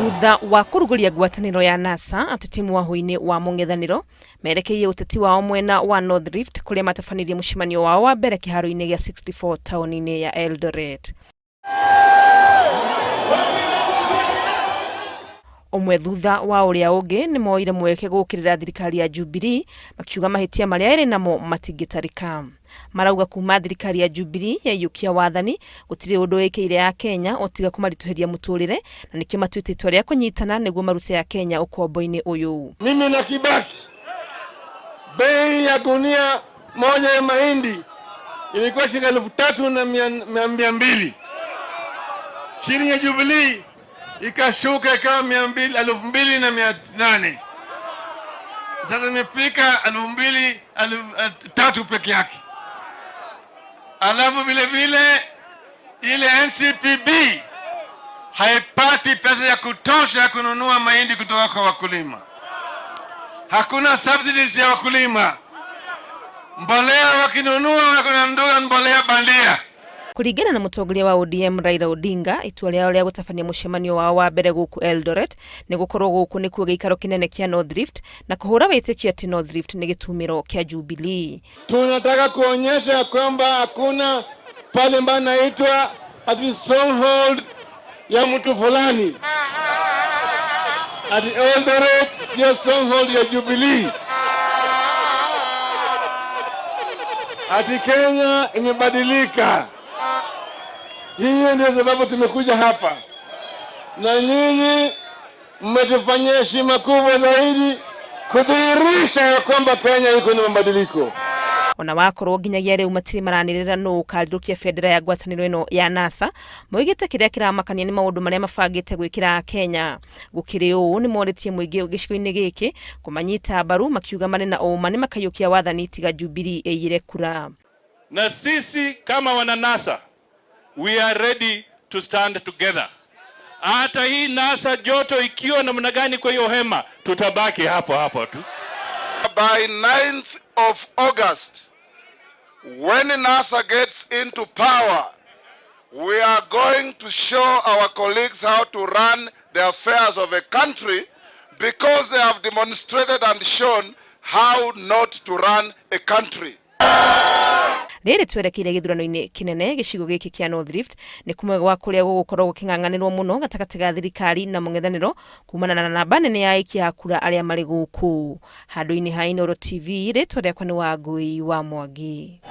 Thutha wa kuruguria ngwataniro ya NASA, ateti mwahu-ini wa mung'ethaniro merekeirie uteti wao mwena wa North Rift kuria matabanirie mucemanio wao wa mbere kiharo-ini gia 64 tauni-ini ya Eldoret. Umwe thutha wa uria ungi ni moire mweke gukirira thirikari ya Jubilee makiuga mahitia maria iri namo matingitarika. Marauga kuma thirikari ya Jubilee yaiyukia wathani gutiri undu wikire ya Kenya otiga kumarituhiria muturire na nikio matuite itua ria kunyitana niguo marute ya Kenya ukombo-ini uyu. Mimi na Kibaki, bei ya gunia moja ya mahindi ilikuwa shilingi 3,200. Chini ya Jubilee ikashuka ikawa 2,800. Sasa imefika 2,300 peke yake. Alafu vile vile ile NCPB haipati pesa ya kutosha kununua mahindi kutoka kwa wakulima. Hakuna subsidies ya wakulima. Mbolea wakinunua wakunanunua mbolea bandia. Kuringana na mutongoria wa ODM Raila Odinga, itua riao ria gutabania mucemanio wao wa mbere guku Eldoret ni gukorwo guku ni kuo giikaro kinene kia North Rift na kuhura witikia ati North Rift ni gitumiro kia Jubilee. Tunataka kuonyesha kwamba hakuna pale ambapo naitwa ati stronghold ya mtu fulani. Ati Eldoret sio stronghold ya Jubilee. Ati Kenya imebadilika. Hiyo ndio sababu tumekuja hapa. Na nyinyi mmetufanyia heshima kubwa zaidi kudhihirisha kwamba Kenya iko na mabadiliko. Ona wakorwo nginyagia riu matiri maranirira no ukarirukia federa ya ngwataniro ino ya NASA moigite kiria kiramakania ni maundu maria mabangite gwikira Kenya. Gukiri uu ni moritie muingi gicigo-ini giki kumanyita mbaru makiuga mane na uma ni makayukia wathani tiga Jubilee eire kura. Na sisi kama wana NASA, we are ready to stand together. Hata hii NASA joto ikiwa namna gani kwa hiyo hema, tutabaki hapo tu. By 9th of August, when NASA gets into power, we are going to show our colleagues how to run the affairs of a country, because they have demonstrated and shown how not to run a country. Riri twerekeire githurano-ini kinene gicigo giki kia North Rift ni kumwe gwa kuria gugukorwo guking'ang'anirwo muno gatagati ga thirikari na mung'ethaniro kumana na namba nene ya aikia kura aria mari guku. Handu-ini ha Inooro TV ritwa riakwa ni Wangui wa Mwangi.